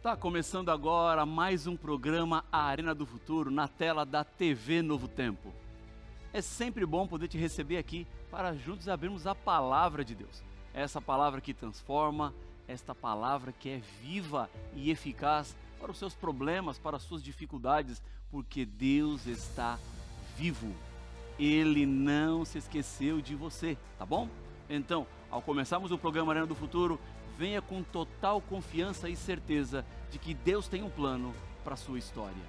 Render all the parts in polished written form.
Está começando agora mais um programa A Arena do Futuro na tela da TV Novo Tempo. É sempre bom poder te receber aqui para juntos abrirmos a palavra de Deus. Essa palavra que transforma, esta palavra que é viva e eficaz para os seus problemas, para as suas dificuldades, porque Deus está vivo. Ele não se esqueceu de você, tá bom? Então, ao começarmos o programa Arena do Futuro, venha com total confiança e certeza de que Deus tem um plano para a sua história.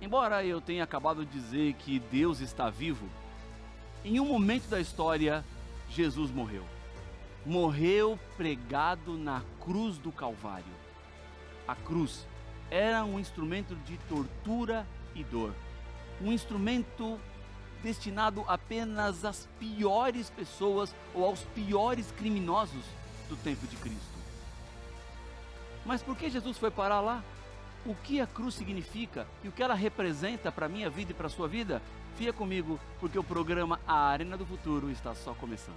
Embora eu tenha acabado de dizer que Deus está vivo, em um momento da história, Jesus morreu. Morreu pregado na cruz do Calvário. A cruz era um instrumento de tortura e dor. Um instrumento destinado apenas às piores pessoas ou aos piores criminosos do tempo de Cristo. Mas por que Jesus foi parar lá? O que a cruz significa e o que ela representa para a minha vida e para a sua vida? Fica comigo, porque o programa A Arena do Futuro está só começando.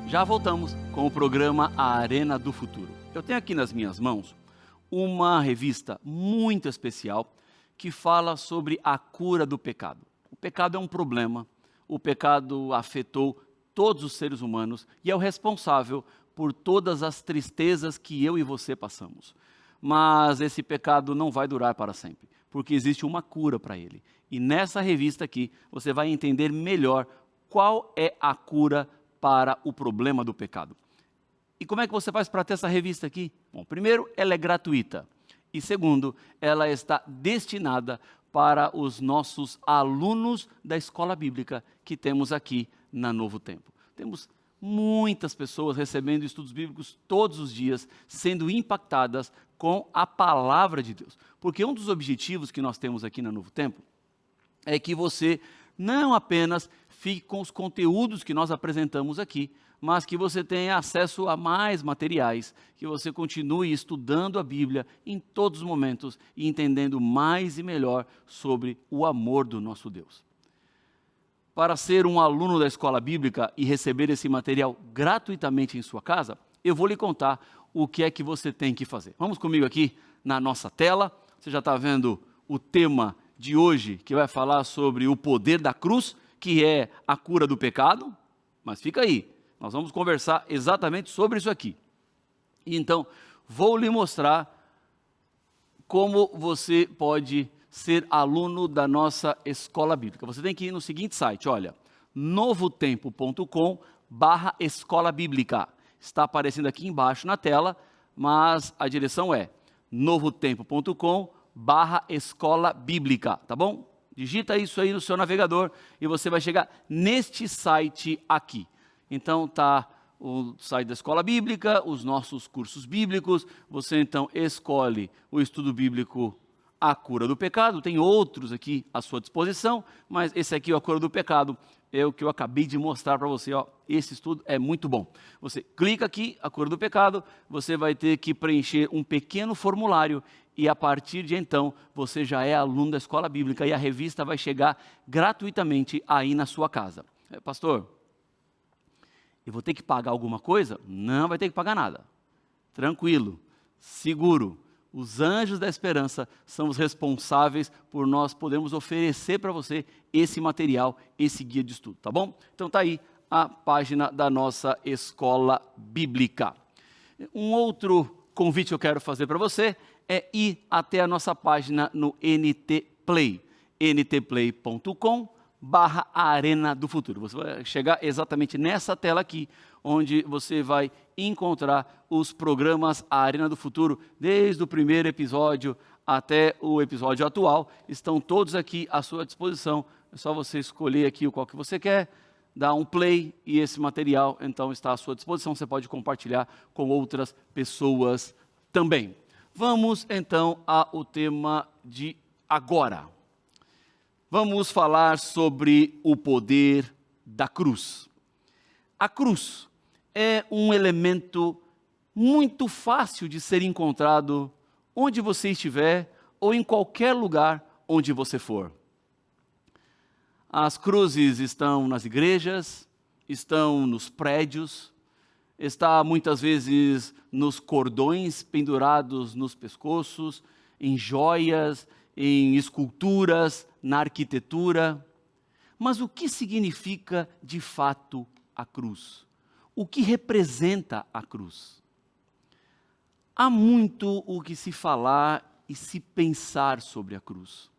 Já voltamos com o programa A Arena do Futuro. Eu tenho aqui nas minhas mãos uma revista muito especial que fala sobre a cura do pecado. O pecado é um problema, o pecado afetou todos os seres humanos e é o responsável por todas as tristezas que eu e você passamos. Mas esse pecado não vai durar para sempre, porque existe uma cura para ele. E nessa revista aqui você vai entender melhor qual é a cura para o problema do pecado. E como é que você faz para ter essa revista aqui? Bom, primeiro, ela é gratuita. E segundo, ela está destinada para os nossos alunos da escola bíblica que temos aqui na Novo Tempo. Temos muitas pessoas recebendo estudos bíblicos todos os dias, sendo impactadas com a palavra de Deus. Porque um dos objetivos que nós temos aqui na Novo Tempo é que você não apenas fique com os conteúdos que nós apresentamos aqui, mas que você tenha acesso a mais materiais, que você continue estudando a Bíblia em todos os momentos e entendendo mais e melhor sobre o amor do nosso Deus. Para ser um aluno da escola bíblica e receber esse material gratuitamente em sua casa, eu vou lhe contar o que é que você tem que fazer. Vamos comigo aqui na nossa tela. Você já está vendo o tema de hoje, que vai falar sobre o poder da cruz, que é a cura do pecado, mas fica aí, nós vamos conversar exatamente sobre isso aqui. Então, vou lhe mostrar como você pode ser aluno da nossa escola bíblica. Você tem que ir no seguinte site, olha, novotempo.com/escola bíblica. Está aparecendo aqui embaixo na tela, mas a direção é novotempo.com/escola bíblica, tá bom? Digita isso aí no seu navegador e você vai chegar neste site aqui. Então tá o site da escola bíblica, os nossos cursos bíblicos. Você então escolhe o estudo bíblico A Cura do Pecado. Tem outros aqui à sua disposição, mas esse aqui, A Cura do Pecado, é o que eu acabei de mostrar para você. Ó. Esse estudo é muito bom. Você clica aqui, A Cura do Pecado, você vai ter que preencher um pequeno formulário e a partir de então você já é aluno da escola bíblica e a revista vai chegar gratuitamente aí na sua casa. Pastor, eu vou ter que pagar alguma coisa? Não vai ter que pagar nada. Tranquilo, seguro. Os anjos da esperança são os responsáveis por nós podermos oferecer para você esse material, esse guia de estudo, tá bom? Então tá aí a página da nossa escola bíblica. Um outro convite que eu quero fazer para você é ir até a nossa página no NT Play, ntplay.com/Arena do Futuro. Você vai chegar exatamente nessa tela aqui, onde você vai encontrar os programas A Arena do Futuro, desde o primeiro episódio até o episódio atual, estão todos aqui à sua disposição. É só você escolher aqui o qual que você quer, dar um play e esse material então está à sua disposição. Você pode compartilhar com outras pessoas também. Vamos então ao tema de agora. Vamos falar sobre o poder da cruz. A cruz é um elemento muito fácil de ser encontrado onde você estiver ou em qualquer lugar onde você for. As cruzes estão nas igrejas, estão nos prédios, está muitas vezes nos cordões pendurados nos pescoços, em joias, em esculturas, na arquitetura. Mas o que significa de fato a cruz? O que representa a cruz? Há muito o que se falar e se pensar sobre a cruz.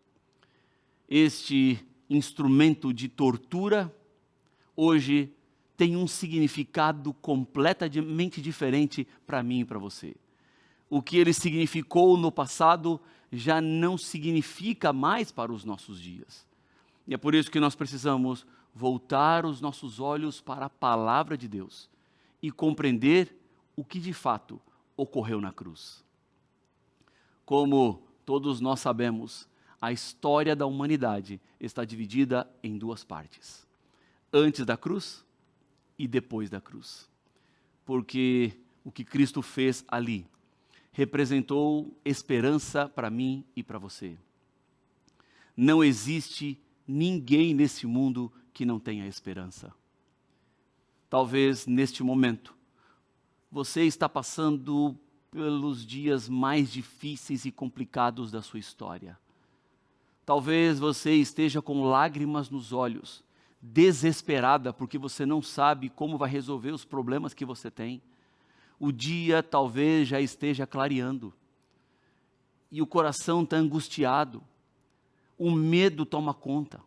Este instrumento de tortura, hoje, tem um significado completamente diferente para mim e para você. O que ele significou no passado já não significa mais para os nossos dias. E é por isso que nós precisamos voltar os nossos olhos para a palavra de Deus e compreender o que de fato ocorreu na cruz. Como todos nós sabemos, a história da humanidade está dividida em duas partes: antes da cruz e depois da cruz. Porque o que Cristo fez ali representou esperança para mim e para você. Não existe ninguém nesse mundo que não tenha esperança. Talvez neste momento você está passando pelos dias mais difíceis e complicados da sua história. Talvez você esteja com lágrimas nos olhos, desesperada porque você não sabe como vai resolver os problemas que você tem. O dia talvez já esteja clareando e o coração está angustiado, o medo toma conta,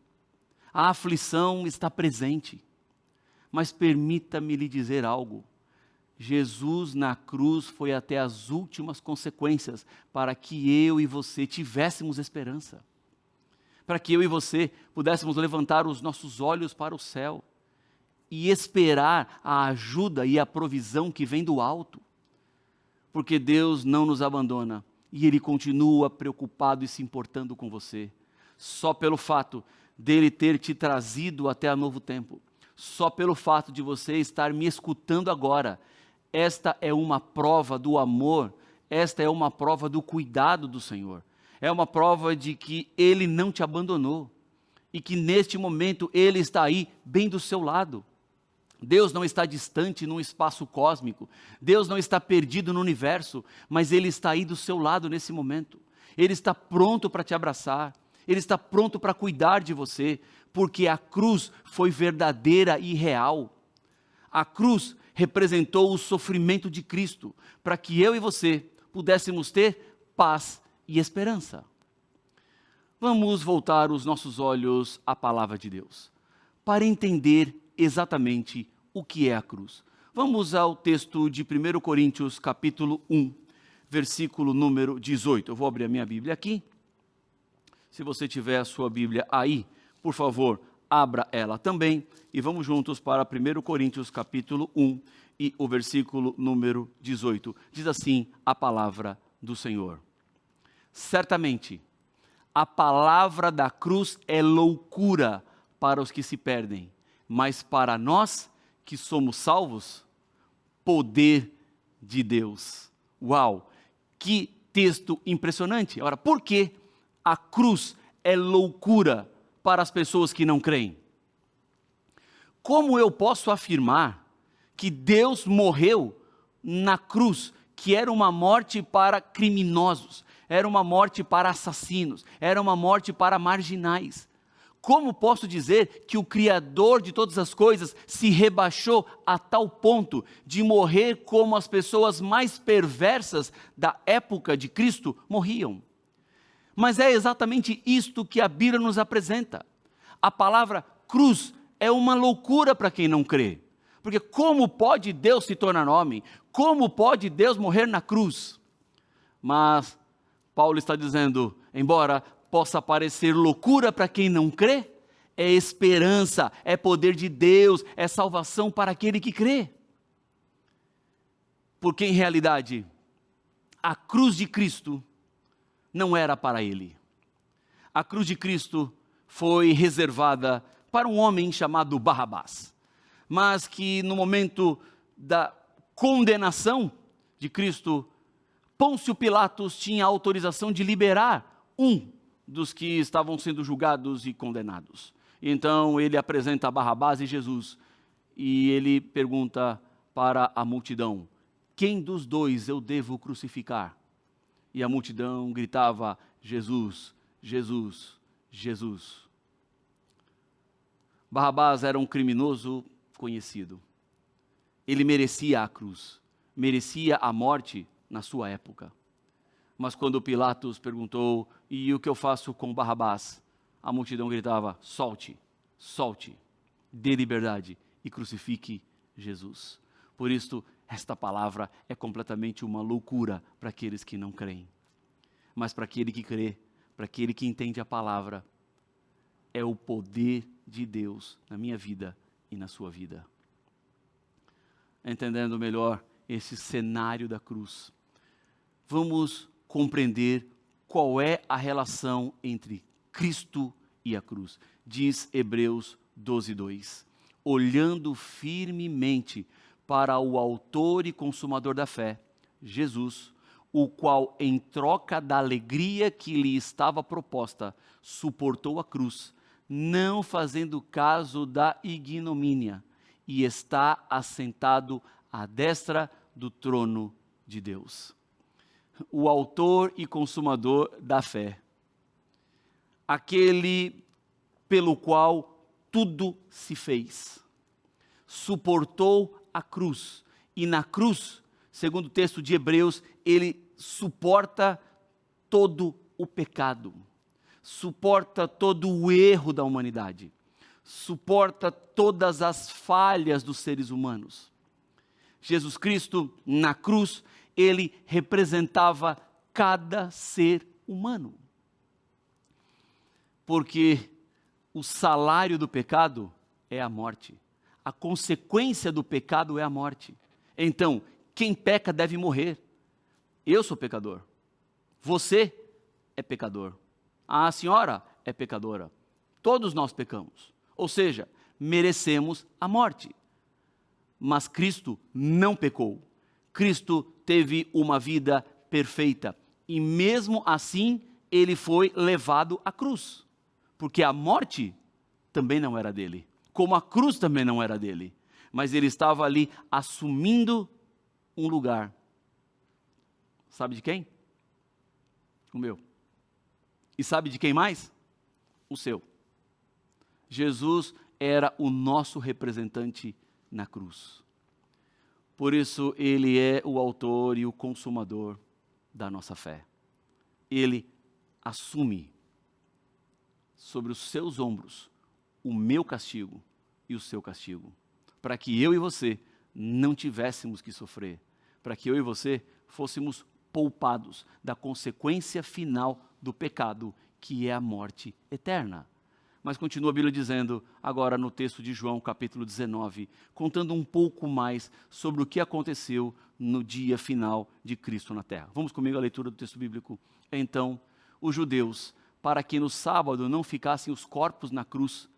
a aflição está presente. Mas permita-me lhe dizer algo: Jesus na cruz foi até as últimas consequências para que eu e você tivéssemos esperança, para que eu e você pudéssemos levantar os nossos olhos para o céu e esperar a ajuda e a provisão que vem do alto. Porque Deus não nos abandona e Ele continua preocupado e se importando com você. Só pelo fato dEle ter te trazido até a Novo Tempo, só pelo fato de você estar me escutando agora, esta é uma prova do amor, esta é uma prova do cuidado do Senhor. É uma prova de que Ele não te abandonou e que neste momento Ele está aí bem do seu lado. Deus não está distante num espaço cósmico, Deus não está perdido no universo, mas Ele está aí do seu lado nesse momento. Ele está pronto para te abraçar, Ele está pronto para cuidar de você, porque a cruz foi verdadeira e real. A cruz representou o sofrimento de Cristo, para que eu e você pudéssemos ter paz e esperança. Vamos voltar os nossos olhos à palavra de Deus, para entender exatamente o que é a cruz. Vamos ao texto de 1 Coríntios capítulo 1, versículo número 18. Eu vou abrir a minha Bíblia aqui. Se você tiver a sua Bíblia aí, por favor, abra ela também e vamos juntos para 1 Coríntios capítulo 1 e o versículo número 18. Diz assim a palavra do Senhor: certamente, a palavra da cruz é loucura para os que se perdem, mas para nós que somos salvos, poder de Deus. Uau, que texto impressionante. Ora, por que a cruz é loucura para as pessoas que não creem? Como eu posso afirmar que Deus morreu na cruz, que era uma morte para criminosos, era uma morte para assassinos, era uma morte para marginais? Como posso dizer que o Criador de todas as coisas se rebaixou a tal ponto de morrer como as pessoas mais perversas da época de Cristo morriam? Mas é exatamente isto que a Bíblia nos apresenta. A palavra cruz é uma loucura para quem não crê. Porque como pode Deus se tornar homem? Como pode Deus morrer na cruz? Mas Paulo está dizendo, embora possa parecer loucura para quem não crê, é esperança, é poder de Deus, é salvação para aquele que crê. Porque em realidade, a cruz de Cristo não era para ele. A cruz de Cristo foi reservada para um homem chamado Barrabás, mas que no momento da condenação de Cristo, Pôncio Pilatos tinha autorização de liberar um dos que estavam sendo julgados e condenados. Então ele apresenta Barrabás e Jesus, e ele pergunta para a multidão: quem dos dois eu devo crucificar? E a multidão gritava: Jesus, Jesus, Jesus. Barrabás era um criminoso conhecido. Ele merecia a cruz, merecia a morte na sua época. Mas quando Pilatos perguntou: e o que eu faço com Barrabás? A multidão gritava: solte, solte, dê liberdade e crucifique Jesus. Por isso, esta palavra é completamente uma loucura para aqueles que não creem. Mas para aquele que crê, para aquele que entende a palavra, é o poder de Deus na minha vida e na sua vida. Entendendo melhor esse cenário da cruz, vamos compreender qual é a relação entre Cristo e a cruz. Diz Hebreus 12:2, olhando firmemente para o autor e consumador da fé, Jesus, o qual, em troca da alegria que lhe estava proposta, suportou a cruz, não fazendo caso da ignomínia, e está assentado à destra do trono de Deus. O autor e consumador da fé, aquele pelo qual tudo se fez, suportou a cruz, e na cruz, segundo o texto de Hebreus, ele suporta todo o pecado, suporta todo o erro da humanidade, suporta todas as falhas dos seres humanos. Jesus Cristo, na cruz, ele representava cada ser humano. Porque o salário do pecado é a morte. A consequência do pecado é a morte. Então, quem peca deve morrer. Eu sou pecador. Você é pecador. A senhora é pecadora. Todos nós pecamos. Ou seja, merecemos a morte. Mas Cristo não pecou. Cristo teve uma vida perfeita. E mesmo assim, ele foi levado à cruz. Porque a morte também não era dele. Como a cruz também não era dele. Mas ele estava ali assumindo um lugar. Sabe de quem? O meu. E sabe de quem mais? O seu. Jesus era o nosso representante na cruz. Por isso, ele é o autor e o consumador da nossa fé. Ele assume sobre os seus ombros o meu castigo e o seu castigo, para que eu e você não tivéssemos que sofrer, para que eu e você fôssemos poupados da consequência final do pecado, que é a morte eterna. Mas continua a Bíblia dizendo, agora no texto de João, capítulo 19, contando um pouco mais sobre o que aconteceu no dia final de Cristo na terra. Vamos comigo à leitura do texto bíblico. Então, os judeus, para que no sábado não ficassem os corpos na cruz,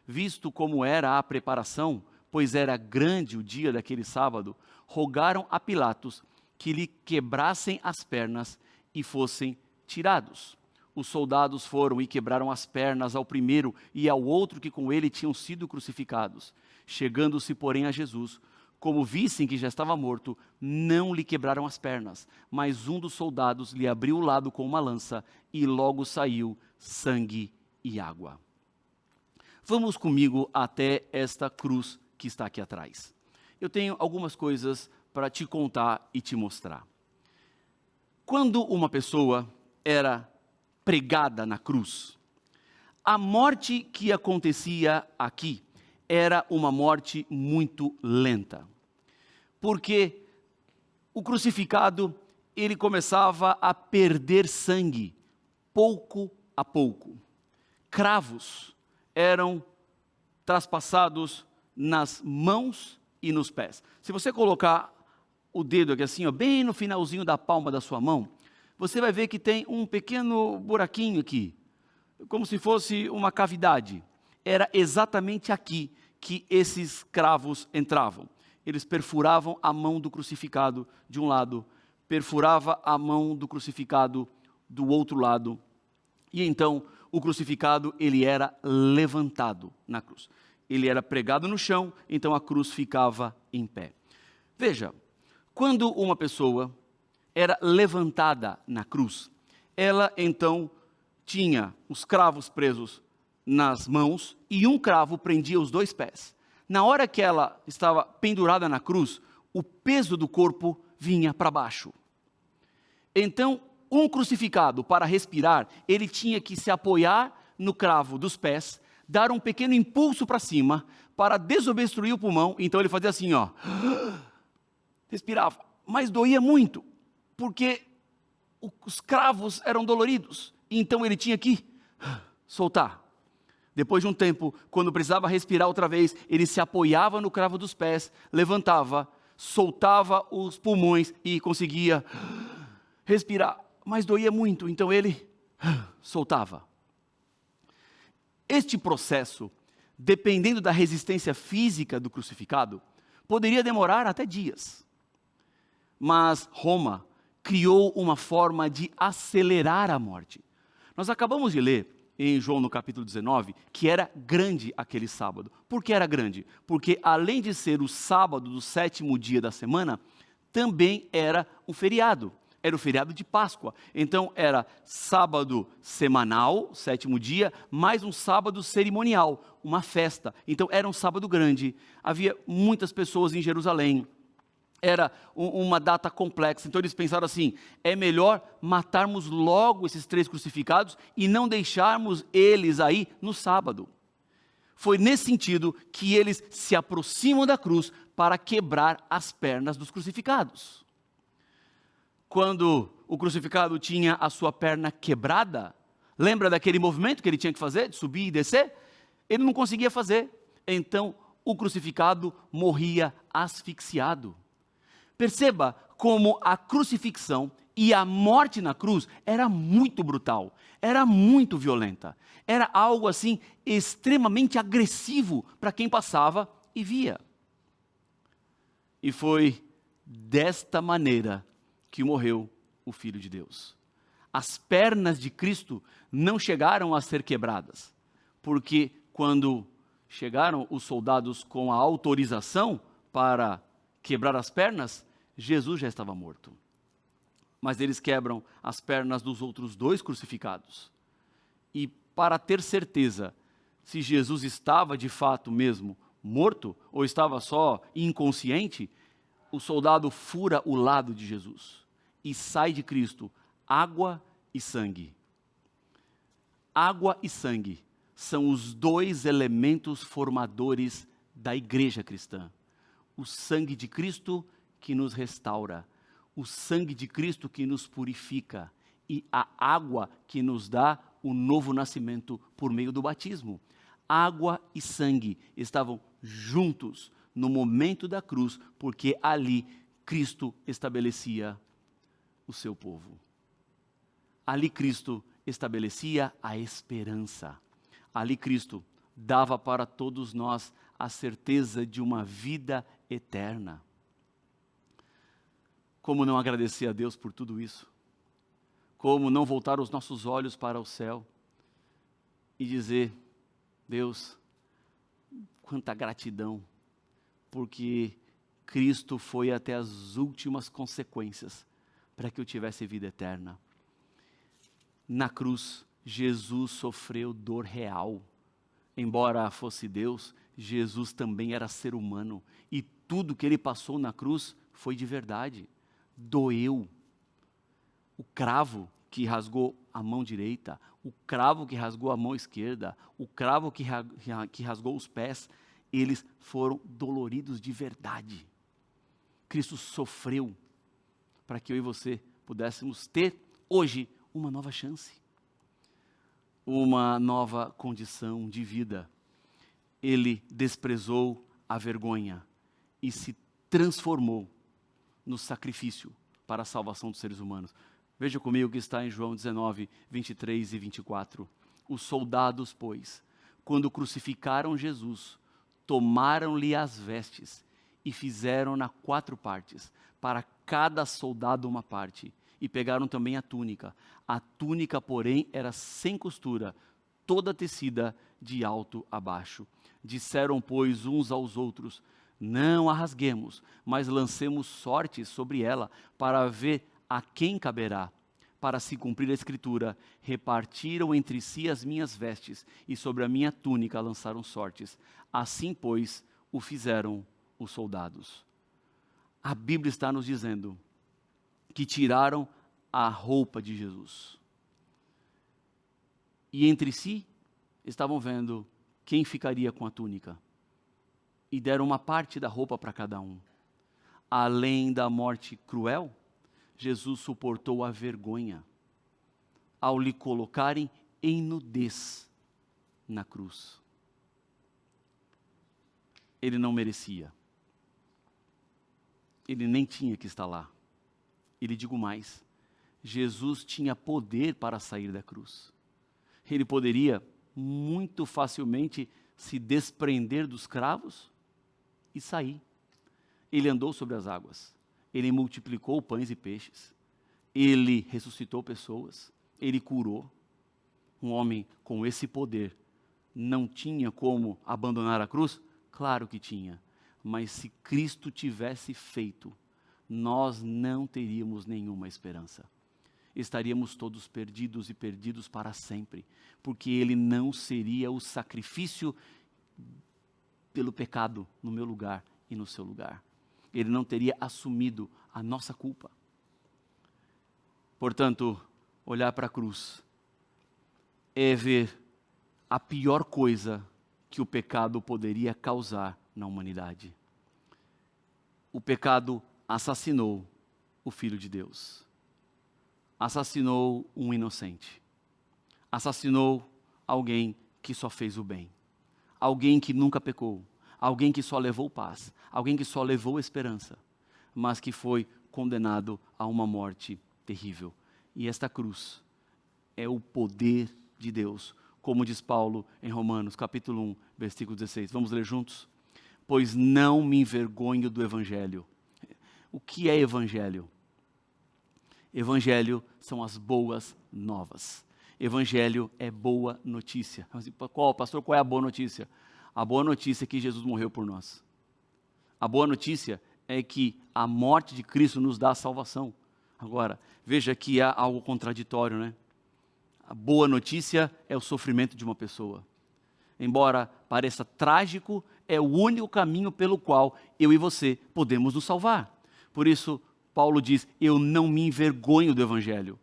visto como era a preparação, pois era grande o dia daquele sábado, rogaram a Pilatos que lhe quebrassem as pernas e fossem tirados. Os soldados foram e quebraram as pernas ao primeiro e ao outro que com ele tinham sido crucificados. Chegando-se, porém, a Jesus, como vissem que já estava morto, não lhe quebraram as pernas, mas um dos soldados lhe abriu o lado com uma lança e logo saiu sangue e água. Vamos comigo até esta cruz que está aqui atrás. Eu tenho algumas coisas para te contar e te mostrar. Quando uma pessoa era pregada na cruz, a morte que acontecia aqui era uma morte muito lenta, porque o crucificado, ele começava a perder sangue, pouco a pouco. Cravos eram traspassados nas mãos e nos pés. Se você colocar o dedo aqui assim, ó, bem no finalzinho da palma da sua mão, você vai ver que tem um pequeno buraquinho aqui. como se fosse uma cavidade. Era exatamente aqui que esses cravos entravam. Eles perfuravam a mão do crucificado de um lado, perfurava a mão do crucificado do outro lado. E então o crucificado, ele era levantado na cruz. Ele era pregado no chão, então a cruz ficava em pé. Veja, quando uma pessoa era levantada na cruz, ela então tinha os cravos presos nas mãos e um cravo prendia os 2 pés. Na hora que ela estava pendurada na cruz, o peso do corpo vinha para baixo. Então, um crucificado, para respirar, ele tinha que se apoiar no cravo dos pés, dar um pequeno impulso para cima, para desobstruir o pulmão. Então ele fazia assim, ó, respirava, mas doía muito, porque os cravos eram doloridos, então ele tinha que soltar. Depois de um tempo, quando precisava respirar outra vez, ele se apoiava no cravo dos pés, levantava, soltava os pulmões e conseguia respirar, mas doía muito, então ele soltava. Este processo, dependendo da resistência física do crucificado, poderia demorar até dias. Mas Roma criou uma forma de acelerar a morte. Nós acabamos de ler em João no capítulo 19 que era grande aquele sábado. Por que era grande? Porque além de ser o sábado do 7º dia da semana, também era um feriado. Era o feriado de Páscoa. Então era sábado semanal, 7º dia, mais um sábado cerimonial, uma festa. Então era um sábado grande. Havia muitas pessoas em Jerusalém. Era uma data complexa, então eles pensaram assim, é melhor matarmos logo esses 3 crucificados e não deixarmos eles aí no sábado. Foi nesse sentido que eles se aproximam da cruz para quebrar as pernas dos crucificados. Quando o crucificado tinha a sua perna quebrada, lembra daquele movimento que ele tinha que fazer, de subir e descer? Ele não conseguia fazer, então o crucificado morria asfixiado. Perceba como a crucifixão e a morte na cruz era muito brutal, era muito violenta. Era algo assim extremamente agressivo para quem passava e via. E foi desta maneira que morreu o Filho de Deus. As pernas de Cristo não chegaram a ser quebradas, porque quando chegaram os soldados com a autorização para quebrar as pernas, Jesus já estava morto. Mas eles quebram as pernas dos outros 2 crucificados. E para ter certeza se Jesus estava de fato mesmo morto ou estava só inconsciente, o soldado fura o lado de Jesus e sai de Cristo água e sangue. Água e sangue são os 2 elementos formadores da igreja cristã. O sangue de Cristo que nos restaura, o sangue de Cristo que nos purifica e a água que nos dá o novo nascimento por meio do batismo. Água e sangue estavam juntos no momento da cruz, porque ali Cristo estabelecia o seu povo. Ali Cristo estabelecia a esperança. Ali Cristo dava para todos nós a certeza de uma vida eterna. Como não agradecer a Deus por tudo isso? Como não voltar os nossos olhos para o céu e dizer, Deus, quanta gratidão, porque Cristo foi até as últimas consequências para que eu tivesse vida eterna. Na cruz, Jesus sofreu dor real. Embora fosse Deus, Jesus também era ser humano e tudo que ele passou na cruz foi de verdade. Doeu. O cravo que rasgou a mão direita, o cravo que rasgou a mão esquerda, o cravo que rasgou os pés, eles foram doloridos de verdade. Cristo sofreu para que eu e você pudéssemos ter hoje uma nova chance, uma nova condição de vida. Ele desprezou a vergonha e se transformou no sacrifício para a salvação dos seres humanos. Veja comigo o que está em João 19, 23 e 24. Os soldados, pois, quando crucificaram Jesus, tomaram-lhe as vestes e fizeram-na 4 partes, para cada soldado uma parte, e pegaram também a túnica. A túnica, porém, era sem costura, toda tecida de alto a baixo. Disseram, pois, uns aos outros: não a rasguemos, mas lancemos sortes sobre ela, para ver a quem caberá. Para se cumprir a escritura, repartiram entre si as minhas vestes, e sobre a minha túnica lançaram sortes. Assim, pois, o fizeram os soldados. A Bíblia está nos dizendo que tiraram a roupa de Jesus. E entre si, estavam vendo quem ficaria com a túnica. E deram uma parte da roupa para cada um. Além da morte cruel, Jesus suportou a vergonha ao lhe colocarem em nudez na cruz. Ele não merecia. Ele nem tinha que estar lá. E lhe digo mais, Jesus tinha poder para sair da cruz. Ele poderia muito facilmente se desprender dos cravos e sair. Ele andou sobre as águas. Ele multiplicou pães e peixes. Ele ressuscitou pessoas. Ele curou. Um homem com esse poder não tinha como abandonar a cruz? Claro que tinha. Mas se Cristo tivesse feito, nós não teríamos nenhuma esperança. Estaríamos todos perdidos e perdidos para sempre, porque Ele não seria o sacrifício pelo pecado no meu lugar e no seu lugar. Ele não teria assumido a nossa culpa. Portanto, olhar para a cruz é ver a pior coisa que o pecado poderia causar na humanidade. O pecado assassinou o Filho de Deus. Assassinou um inocente. Assassinou alguém que só fez o bem. Alguém que nunca pecou. Alguém que só levou paz, alguém que só levou esperança, mas que foi condenado a uma morte terrível. E esta cruz é o poder de Deus, como diz Paulo em Romanos, capítulo 1, versículo 16. Vamos ler juntos? Pois não me envergonho do Evangelho. O que é Evangelho? Evangelho são as boas novas. Evangelho é boa notícia. Pastor, qual é a boa notícia? A boa notícia é que Jesus morreu por nós. A boa notícia é que a morte de Cristo nos dá a salvação. Agora, veja que há algo contraditório, né? A boa notícia é o sofrimento de uma pessoa. Embora pareça trágico, é o único caminho pelo qual eu e você podemos nos salvar. Por isso, Paulo diz, eu não me envergonho do Evangelho.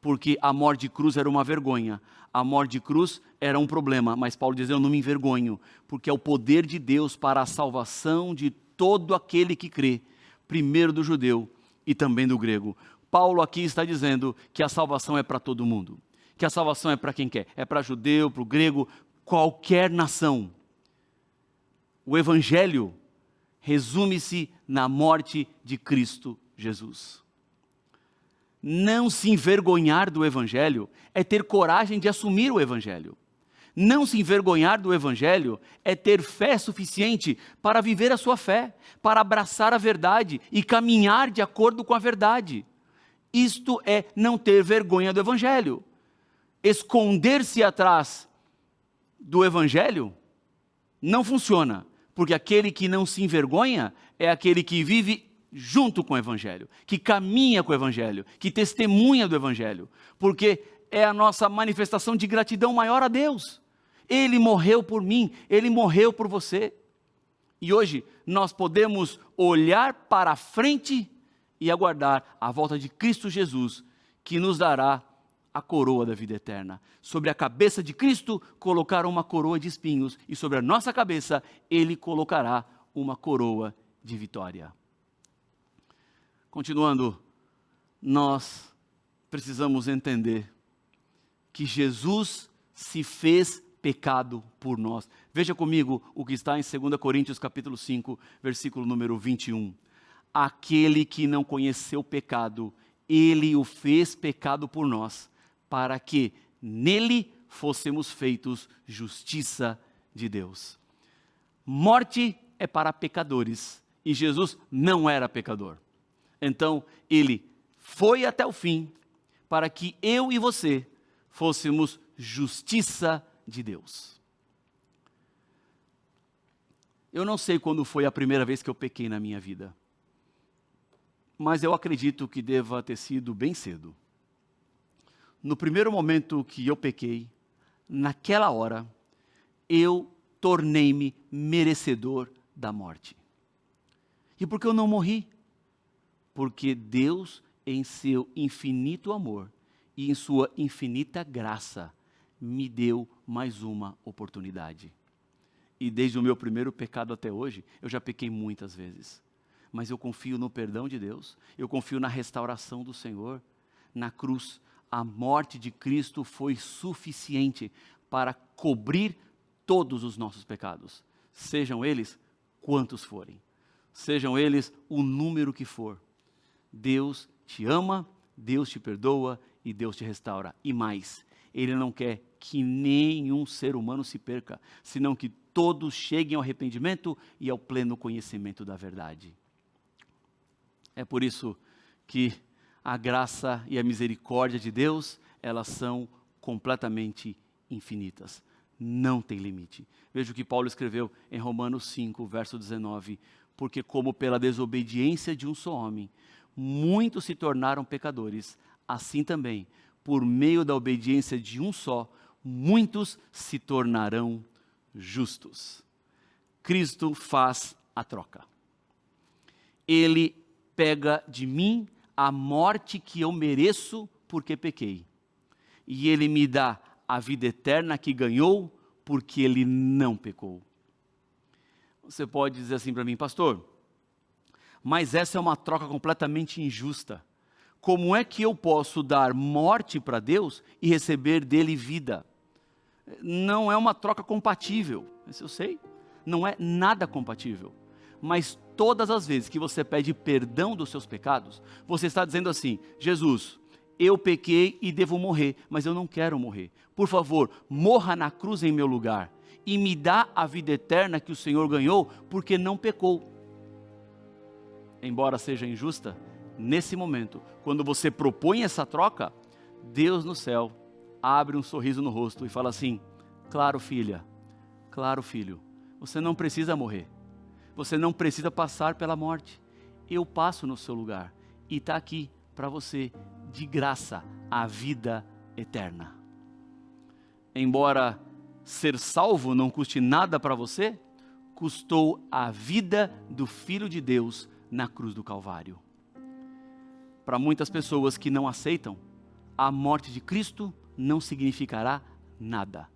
Porque a morte de cruz era uma vergonha. A morte de cruz era um problema, mas Paulo diz, eu não me envergonho, porque é o poder de Deus para a salvação de todo aquele que crê, primeiro do judeu e também do grego. Paulo aqui está dizendo que a salvação é para todo mundo, que a salvação é para quem quer, é para judeu, para o grego, qualquer nação. O Evangelho resume-se na morte de Cristo Jesus. Não se envergonhar do Evangelho é ter coragem de assumir o Evangelho. Não se envergonhar do Evangelho é ter fé suficiente para viver a sua fé, para abraçar a verdade e caminhar de acordo com a verdade. Isto é não ter vergonha do Evangelho. Esconder-se atrás do Evangelho não funciona, porque aquele que não se envergonha é aquele que vive junto com o Evangelho, que caminha com o Evangelho, que testemunha do Evangelho, porque é a nossa manifestação de gratidão maior a Deus. Ele morreu por mim, Ele morreu por você. E hoje nós podemos olhar para frente e aguardar a volta de Cristo Jesus, que nos dará a coroa da vida eterna. Sobre a cabeça de Cristo colocaram uma coroa de espinhos, e sobre a nossa cabeça Ele colocará uma coroa de vitória. Continuando, nós precisamos entender que Jesus se fez pecado por nós. Veja comigo o que está em 2 Coríntios capítulo 5, versículo número 21. Aquele que não conheceu pecado, Ele o fez pecado por nós, para que nele fôssemos feitos justiça de Deus. Morte é para pecadores e Jesus não era pecador. Então, ele foi até o fim para que eu e você fôssemos justiça de Deus. Eu não sei quando foi a primeira vez que eu pequei na minha vida, mas eu acredito que deva ter sido bem cedo. No primeiro momento que eu pequei, naquela hora, eu tornei-me merecedor da morte. E por que eu não morri? Porque Deus, em seu infinito amor e em sua infinita graça, me deu mais uma oportunidade. E desde o meu primeiro pecado até hoje, eu já pequei muitas vezes. Mas eu confio no perdão de Deus, eu confio na restauração do Senhor. Na cruz, a morte de Cristo foi suficiente para cobrir todos os nossos pecados, sejam eles quantos forem, sejam eles o número que for. Deus te ama, Deus te perdoa e Deus te restaura. E mais, Ele não quer que nenhum ser humano se perca, senão que todos cheguem ao arrependimento e ao pleno conhecimento da verdade. É por isso que a graça e a misericórdia de Deus, elas são completamente infinitas. Não tem limite. Veja o que Paulo escreveu em Romanos 5, verso 19. Porque como pela desobediência de um só homem, muitos se tornaram pecadores, assim também, por meio da obediência de um só, muitos se tornarão justos. Cristo faz a troca. Ele pega de mim a morte que eu mereço porque pequei. E Ele me dá a vida eterna que ganhou porque Ele não pecou. Você pode dizer assim para mim, pastor, mas essa é uma troca completamente injusta. Como é que eu posso dar morte para Deus e receber dele vida? Não é uma troca compatível, isso eu sei, não é nada compatível. Mas todas as vezes que você pede perdão dos seus pecados, você está dizendo assim, Jesus, eu pequei e devo morrer, mas eu não quero morrer. Por favor, morra na cruz em meu lugar e me dá a vida eterna que o Senhor ganhou porque não pecou. Embora seja injusta, nesse momento, quando você propõe essa troca, Deus no céu abre um sorriso no rosto e fala assim, claro filha, claro filho, você não precisa morrer, você não precisa passar pela morte, eu passo no seu lugar e está aqui para você, de graça, a vida eterna. Embora ser salvo não custe nada para você, custou a vida do Filho de Deus na cruz do Calvário. Para muitas pessoas que não aceitam, a morte de Cristo não significará nada.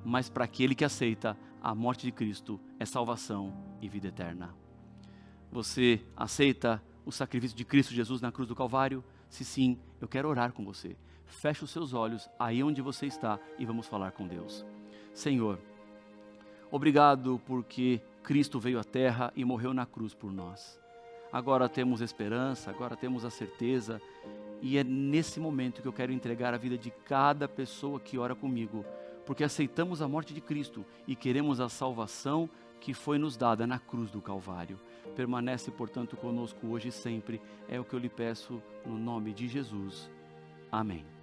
Mas para aquele que aceita, a morte de Cristo é salvação e vida eterna. Você aceita o sacrifício de Cristo Jesus na cruz do Calvário? Se sim, eu quero orar com você. Feche os seus olhos aí onde você está e vamos falar com Deus. Senhor, obrigado porque Cristo veio à terra e morreu na cruz por nós. Agora temos esperança, agora temos a certeza, e é nesse momento que eu quero entregar a vida de cada pessoa que ora comigo, porque aceitamos a morte de Cristo e queremos a salvação que foi nos dada na cruz do Calvário. Permanece, portanto, conosco hoje e sempre, é o que eu lhe peço no nome de Jesus. Amém.